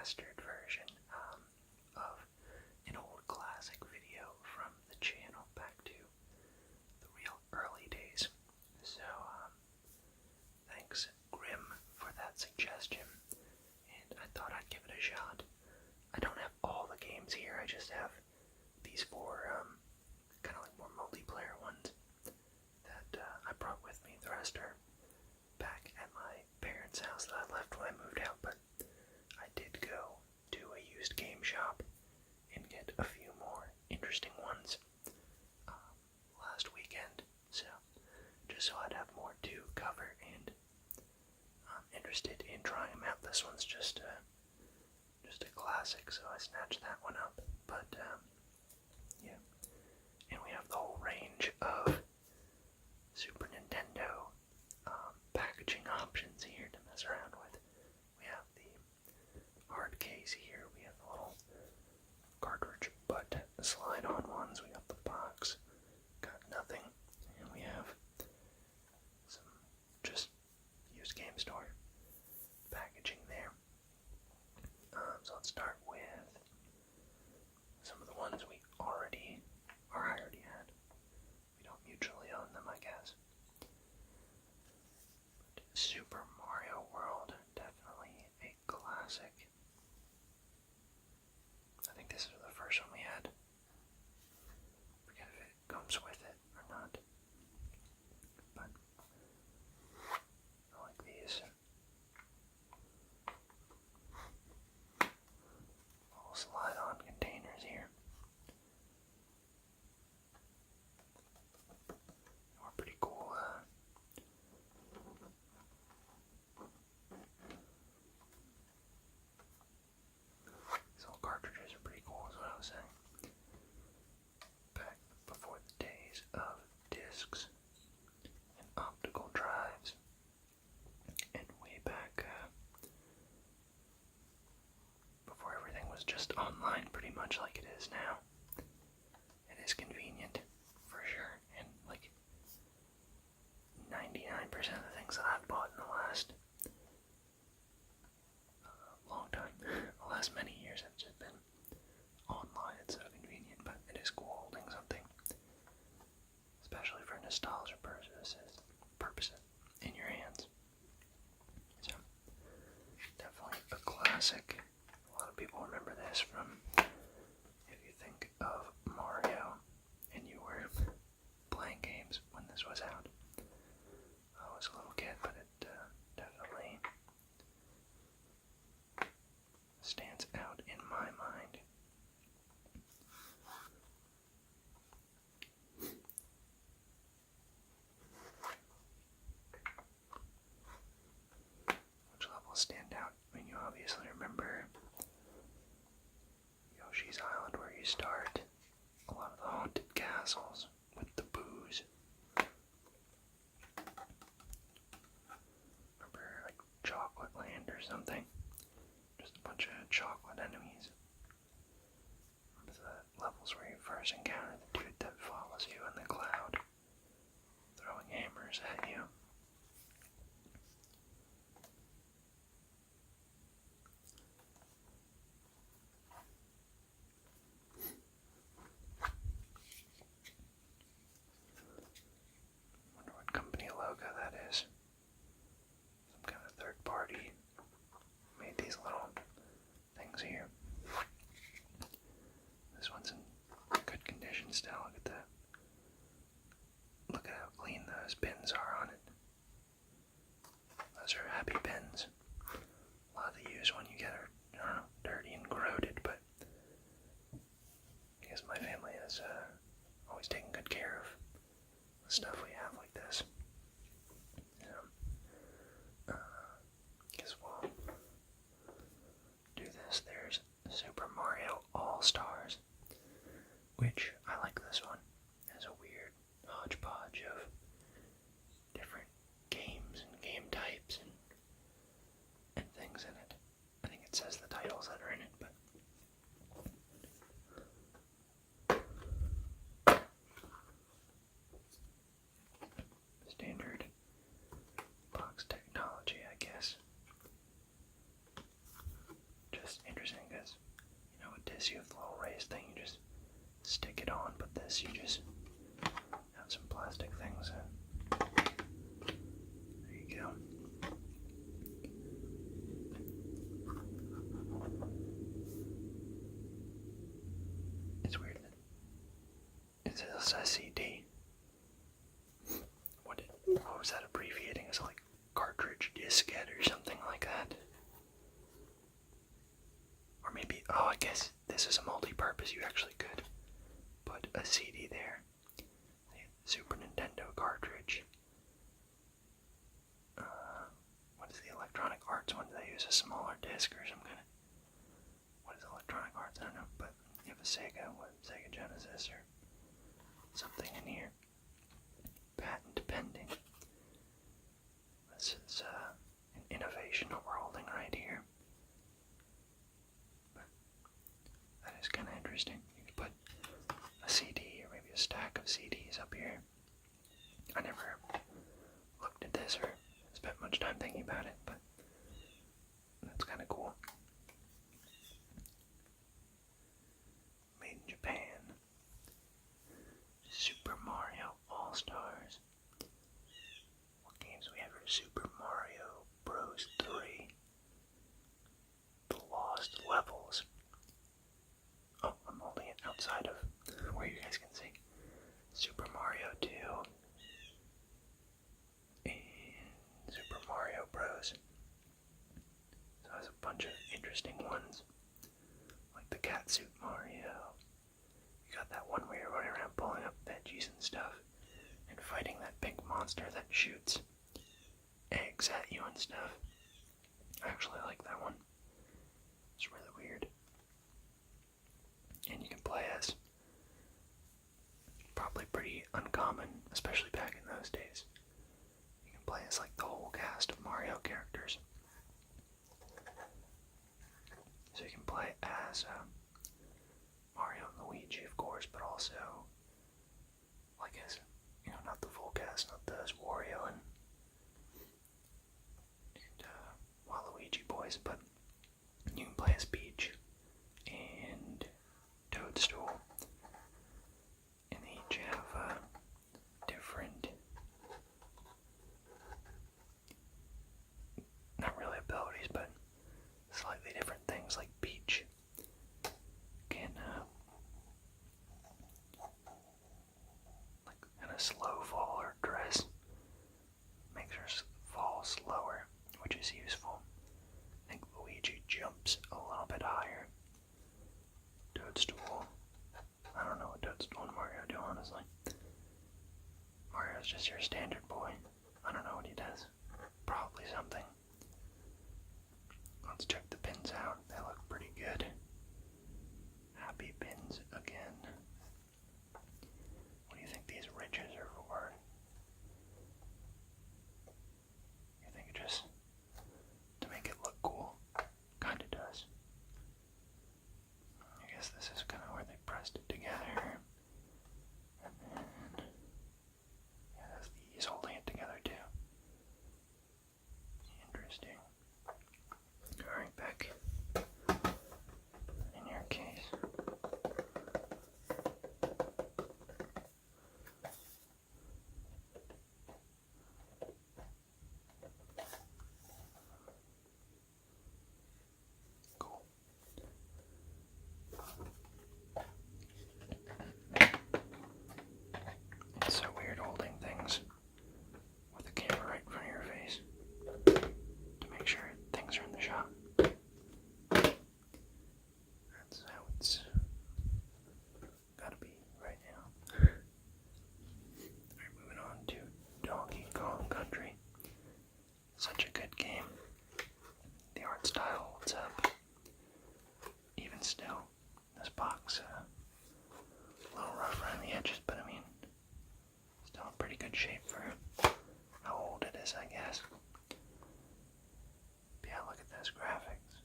remastered version of an old classic video from the channel back to the real early days. So, thanks, Grim, for that suggestion, and I thought I'd give it a shot. I don't have all the games here, I just have these four, kind of like more multiplayer ones that I brought with me. The rest are back at my parents' house that I left when I moved out, but I did go to a used game shop and get a few more interesting ones last weekend, so just so I'd have more to cover, and I'm interested in trying them out. This one's just a classic, so I snatched that one up, but yeah, and we have the whole range of Super Nintendo packaging options here to mess around with. We have the hard case here, we have the little cartridge butt slide on ones, we got the box, got nothing, and we have some just used game store packaging there. So let's start with some of the ones I already had. We don't mutually own them, I guess. But Super Mario World, definitely a classic. I think this is the first one we had. Forget if it comes with it or not. But I like these. Little slide-on containers here. Or pretty cool. These little cartridges are pretty cool, is what I was saying. Back before the days of discs and optical drives, and way back before everything was just online, pretty much like it is now. It is convenient, for sure, and like 99% of the things that I've bought in the last long time, the last many years, have just been online. It's so convenient, but it is cool holding something, especially for nostalgia purposes in your hands. So, definitely a classic. A lot of people remember this from, if you think of Mario and you were playing games when this was out. I was a little kid, but it definitely stands out in my mind. Which levels stand out? I mean, you obviously remember Yoshi's Island, where you start. A lot of the haunted castles with the booze. Remember, like, Chocolate Land or something? Just a bunch of chocolate enemies. Remember the levels where you first encounter the dude that follows you in the cloud, throwing hammers at you? Wonder what company logo that is. Some kind of third party made these little things here. This one's in good condition still. Look at how clean those pins are on it. Those are happy pins. A lot of the used one you get are, I don't know, dirty and corroded, but I guess my family has always taken good care of the stuff we have like this. So, guess we'll do this. There's Super Mario All-Stars, which I like this one. It has a weird hodgepodge of different games and game types and things in it. I think it says the titles that are in it, but is you have the little raised thing, you just stick it on, but this you just have some plastic things in. There you go. It's weird that it says a CD. What was that abbreviating? Is it like cartridge diskette or something like that? Or maybe, oh, I guess this is a multi-purpose. You actually could put a CD there. The Super Nintendo cartridge. What is the Electronic Arts one? Do they use a smaller disc or some kind of... What is Electronic Arts? I don't know, but you have a Sega Genesis or something in here. Patent pending. This is an innovation that we're holding right here. But that is kind of interesting. You could put a CD or maybe a stack of CDs up here. I never looked at this or spent much time thinking about it, but that's kind of cool. Made in Japan. Super Mario All-Stars. What games do we have for Super Mario Bros. 3? The Lost Levels. Oh, I'm holding it outside of where you guys can see. Super Mario 2. And Super Mario Bros. So there's a bunch of interesting ones. Like the Catsuit Mario. You got that one where you're running around pulling up veggies and stuff. And fighting that big monster that shoots eggs at you and stuff. I actually like that one. It's really weird. And you can play as, probably pretty uncommon, especially back in those days. You can play as like the whole cast of Mario characters. So you can play as Mario and Luigi, of course, but also, like as, you know, not the full cast, not those Wario and Waluigi boys, but you can play as Peach and Toadstool, and they each have different, not really abilities, but slightly different things. Like Peach can like kind of slow fall her dress, makes her fall slower, which is useful. I think Luigi jumps a little bit higher. Toadstool, I don't know what Toadstool and Mario do, honestly. Mario's just your standard boy. I don't know what he does. Probably something. Let's check the pins out. They look pretty good. Happy pins again. What do you think these ridges are for? You think it just to make it look cool? Kinda does. I guess this is kind of where they pressed it together. And then, yeah, that's these holding it together too. Interesting. Alright, back in your case. Cool. It's so weird holding things with the camera right in front of your face to make sure things are in the shot. That's how it's gotta be right now. Alright, moving on to Donkey Kong Country. Such a good game. The art style holds up. Even still, this box a little rough around the edges, but I mean, still in pretty good shape for how old it is, I guess. But yeah, look at those graphics.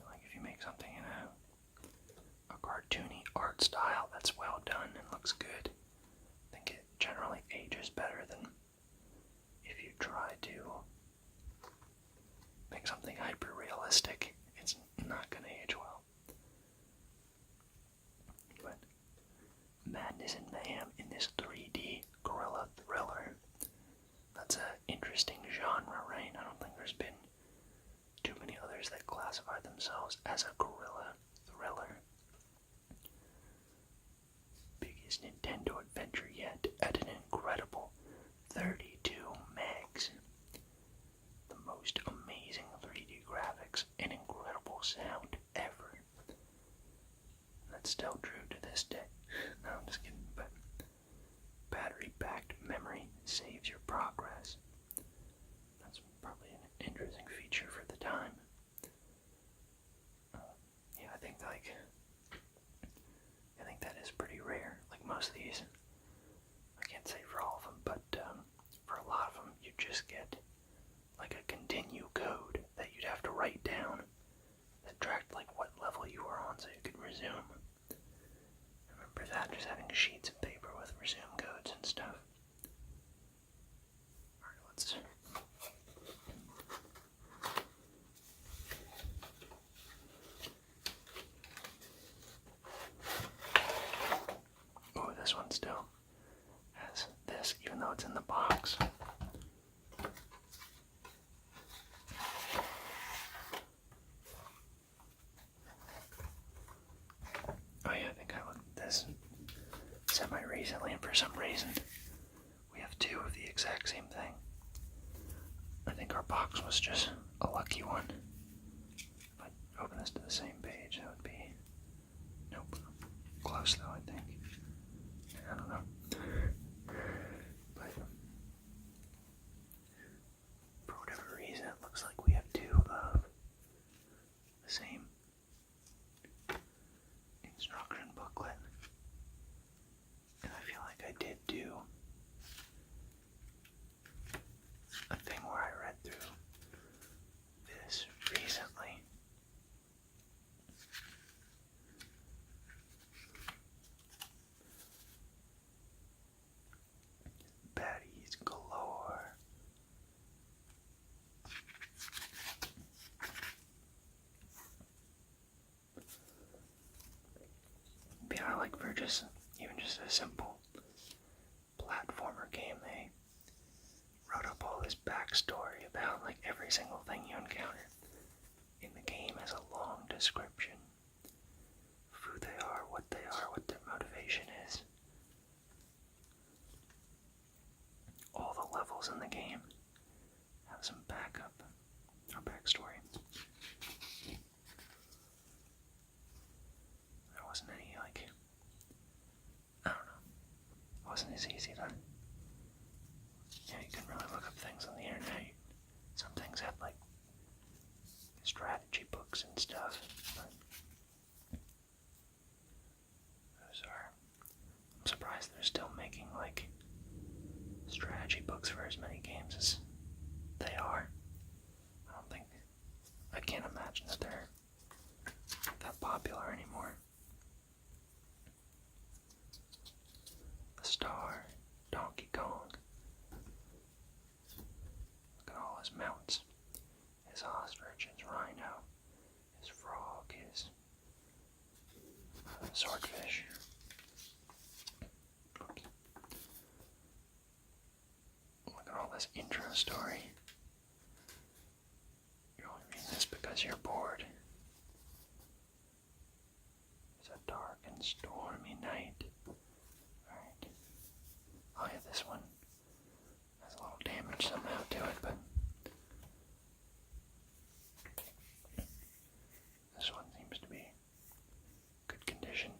Like if you make something in a cartoony art style that's well done and looks good, I think it generally ages better than if you try to make something hyper realistic. It's not gonna age well. madness and mayhem in this 3D gorilla thriller. That's an interesting genre, right? I don't think there's been too many others that classify themselves as a gorilla thriller. Biggest Nintendo adventure yet at an incredible 32 megs. The most amazing 3D graphics and incredible sound ever. That's still true to this day. No, I'm just kidding, but battery-backed memory saves your progress. That's probably an interesting feature for the time. Yeah, I think that is pretty rare. Like most of these, I can't say for all of them, but for a lot of them, you just get like a continue code that you'd have to write down that tracked like what level you were on so you could resume. I remember that, just having sheets of paper with resume codes and stuff. Alright, let's... Oh, this one still has this, even though it's in the box. Oh yeah, I think I looked at this semi-recently, and for some reason, we have two of the exact same thing. I think our box was just a lucky one. If I open this to the same page, that would be... Nope. Close though, I think. I don't know. But for whatever reason, it looks like we have two of the same instruction booklet. And I feel like I did do a thing where I read through this recently. Baddies galore. Yeah, like for just even just a simple platformer game, they wrote up all this backstory about like every single thing you encounter in the game as a long description of who they are, what their motivation is. All the levels in the game have some backup or backstory. There wasn't any like, I don't know, it wasn't as easy to, you couldn't really look up things on the internet. Some things had like strategy books and stuff, but I'm surprised they're still making like strategy books for as many games as they are. I can't imagine that they're that popular anymore. The Star, Donkey Kong. Look at all his mounts. His ostrich, his rhino, his frog, his swordfish. Oops. Look at all this intro story. You're only reading this because you're bored. It's a dark and stormy night. Alright. Oh yeah, this one has a little damage somehow to it, but this one seems to be good condition.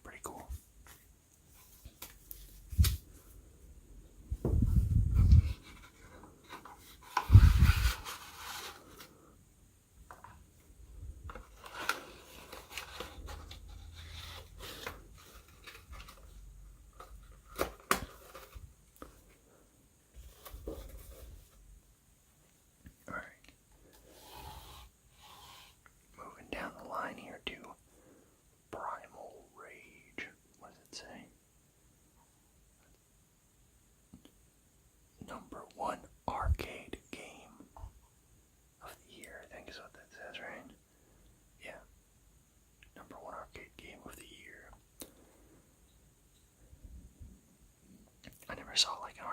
Pretty cool.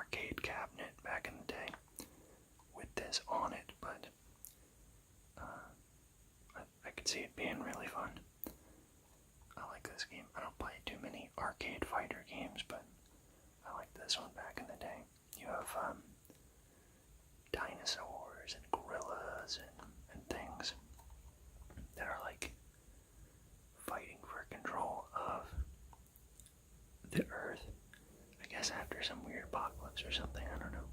arcade cabinet back in the day with this on it, but I could see it being really fun. I like this game. I don't play too many arcade fighter games, but I like this one back in the day. You have dinosaurs and gorillas and things that are like fighting for control of the earth. I guess after some weird apocalypse or something, I don't know.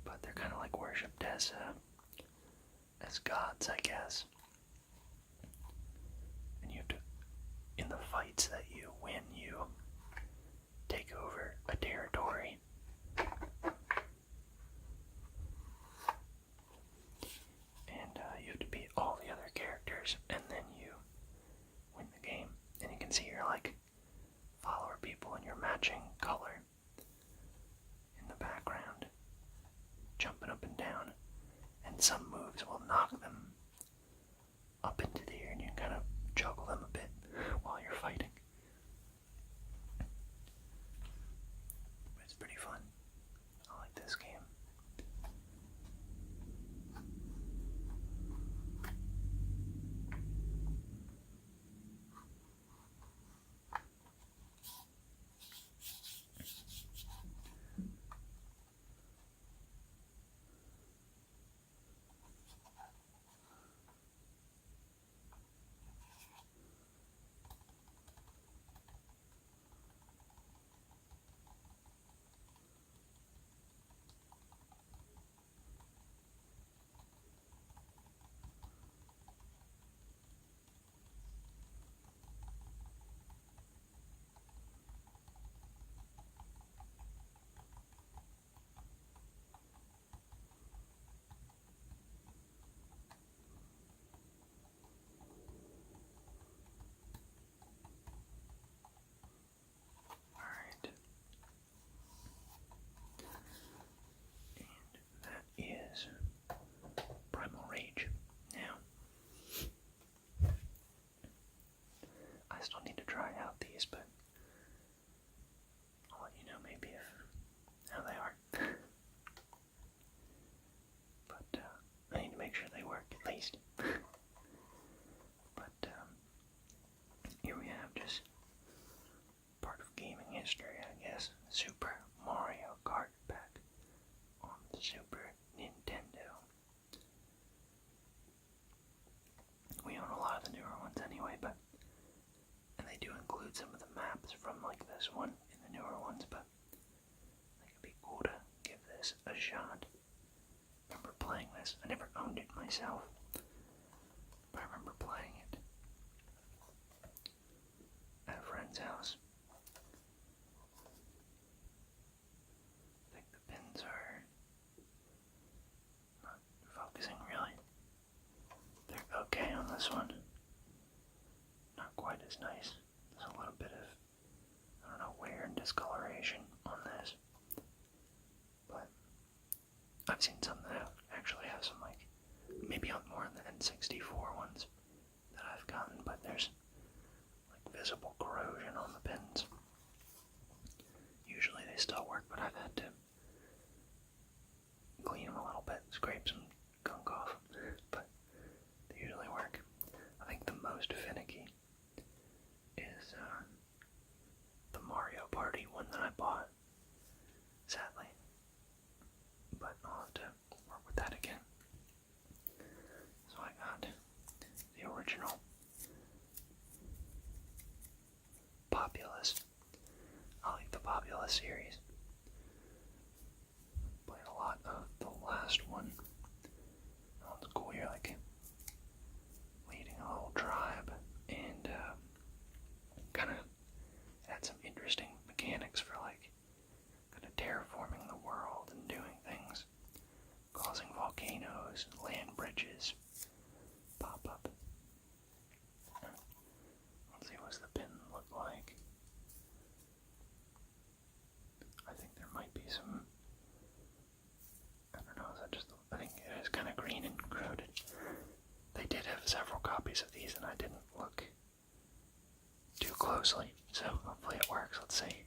But they're kind of like worshipped as gods, I guess. And you have to, in the fights that you win, you take over a territory. And you have to beat all the other characters, and then you win the game. And you can see your like follower people in your matching color in the background, jumping up and down. And some moves will knock them up into the air, and you kind of juggle them a bit while you're fighting. It's pretty fun. I like this game. Primal Rage. Now, I still need to try out these, but I'll let you know maybe how they are. But I need to make sure they work at least. But here we have just part of gaming history, I guess. Super Mario Kart pack on the Super Nintendo. We own a lot of the newer ones anyway, and they do include some of the maps from like this one in the newer ones, but I think it'd be cool to give this a shot. I remember playing this. I never owned it myself, but I remember playing it at a friend's house. I think the pins are not focusing really. They're okay on this one. Not quite as nice. There's a little bit of, I don't know, wear and discoloration on this. But I've seen some that actually have some like, maybe on more than the N64 ones that I've gotten, but there's like visible corrosion on the pins. Usually they still work, but I've had to clean them a little bit, scrape some gunk off, but they usually work. I think the most finicky is the Mario Party one that I bought, sadly. But I'll have to work with that again. So I got the original Populous. I like the Populous series. Played a lot of the last one. That one's cool. You're like leading a little tribe, and kind of had some interesting mechanics for like kind of terraforming the world and doing things, causing volcanoes, land bridges pop up. Let's see, what's the pin look like? I think there might be some, I don't know, is that just, I think it is kind of green and corroded. They did have several copies of these and I didn't look too closely, so hopefully it works. Let's see.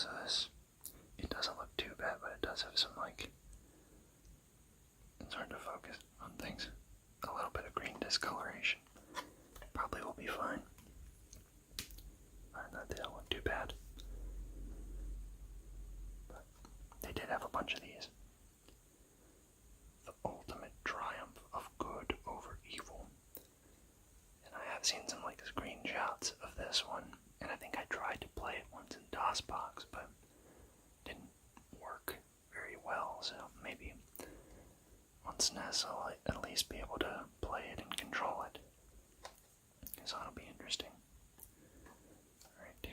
So this, it doesn't look too bad, but it does have some, like, it's hard to focus on things. A little bit of green discoloration. Probably will be fine. They don't look too bad. But they did have a bunch of these. The ultimate triumph of good over evil. And I have seen some like screenshots of this one, and I think I tried to play it once in DOSBox, but didn't work very well, so maybe on SNES I'll at least be able to play it and control it. So that'll be interesting. Alright.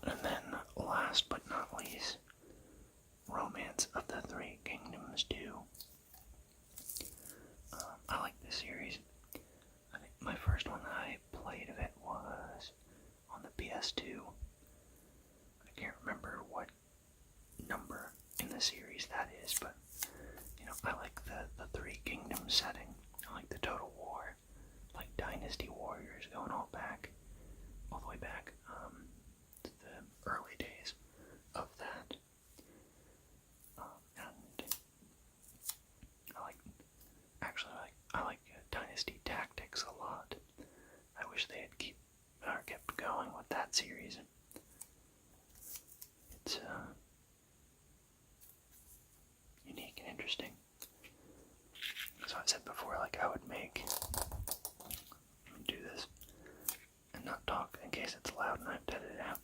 And then, last but not least, Romance of the Three Kingdoms 2. I like this series. I think my first one that I played of it was on the PS2. I can't remember what number in the series that is, but you know, I like the Three Kingdoms setting. I like the Total War, like Dynasty Warriors, going all the way back to the early days of that. And I like Dynasty Tactics a lot. I wish they had kept going with that series. It's unique and interesting. So I said before, like I would do this and not talk in case it's loud and I have to edit it out.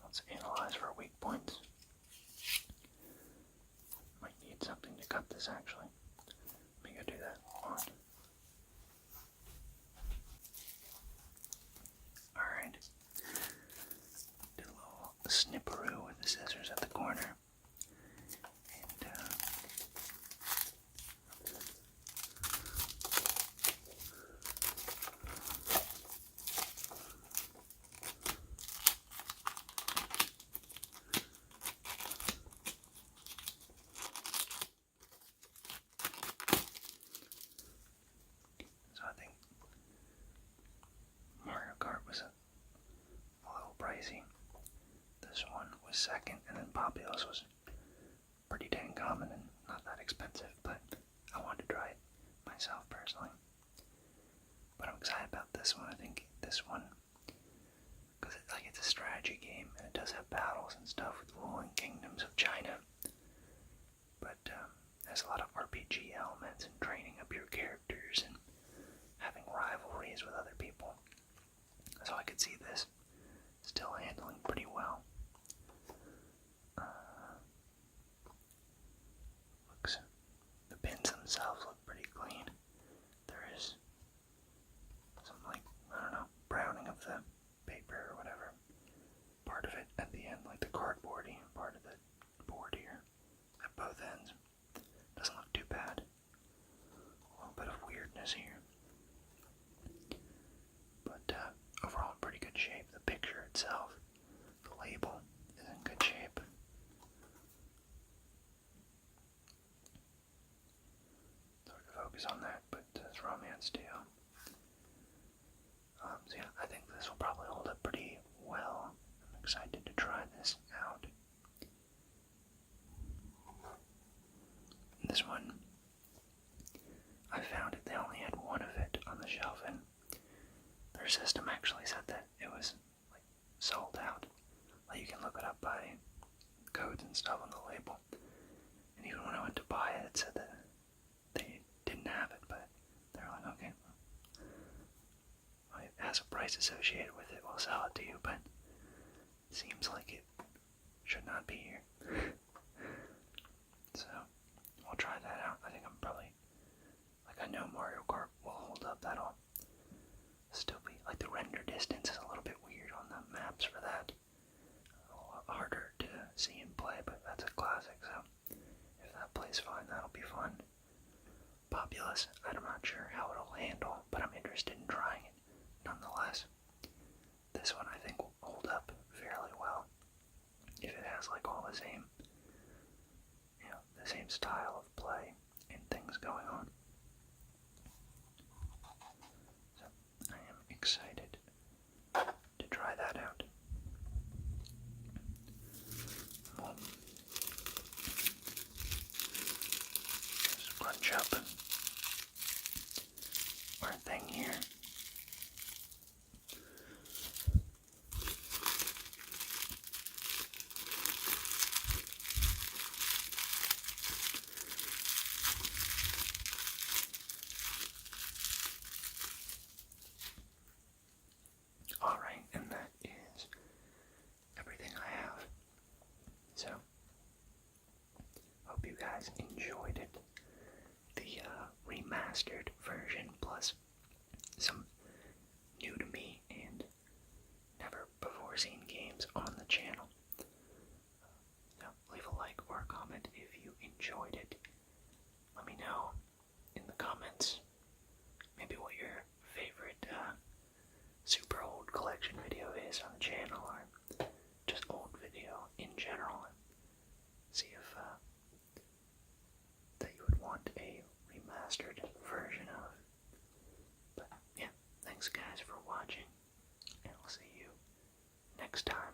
Let's analyze for weak points. Might need something to cut this actually. Let me go do that. Alright. Do a little snipperoo with the scissors at the corner. And so I think Mario Kart was a little pricey. This one was second, and then Populous was pretty dang common and not that expensive, but I wanted to try it myself personally. But I'm excited about this one. I think this one, because it's a strategy game, and it does have battles and stuff with ruling kingdoms of China, but there's a lot of RPG elements and training up your characters and having rivalries with other people. So I could see this still handling pretty well. The pins themselves look pretty clean. There is some, like, I don't know, browning of the paper or whatever. Part of it at the end, like the cardboardy part of the board here at both ends. Doesn't look too bad. A little bit of weirdness here. But overall in pretty good shape. The picture itself, the label, is in good shape. It's hard to focus on that, but it's Romance too. So yeah, I think this will probably hold up pretty well. I'm excited to try this out. This one, I found it, they only had one of it on the shelf, and their system actually said that it was like sold out. Like you can look it up by codes and stuff on the label. And even when I went to buy it, it said that they didn't have it, but they're like, okay, well, it has a price associated with it, we'll sell it to you, but it seems like it should not be here. So, we'll try that out. I think I'm probably, like, I know Mario Kart will hold up. That'll still be, like, the render distance is a little bit weird on the maps for that. A lot harder to see and play, but that's a classic, so if that plays fine, that'll be fun. Populous, I'm not sure how it'll handle, but I'm interested in trying it nonetheless. This one I think will hold up fairly well if it has like all the same, the same style of play and things going on. So I am excited to try that out. Scrunch up our thing here. Alright, and that is everything I have. So, hope you guys enjoyed it. The remastered version, plus some new to me and never before seen games on the channel. So, leave a like or a comment if you enjoyed it. Let me know in the comments maybe what your favorite super old collection video is on the channel, or just old video in general, and see if that you would want a remastered version of. But yeah, thanks guys for watching, and I'll see you next time.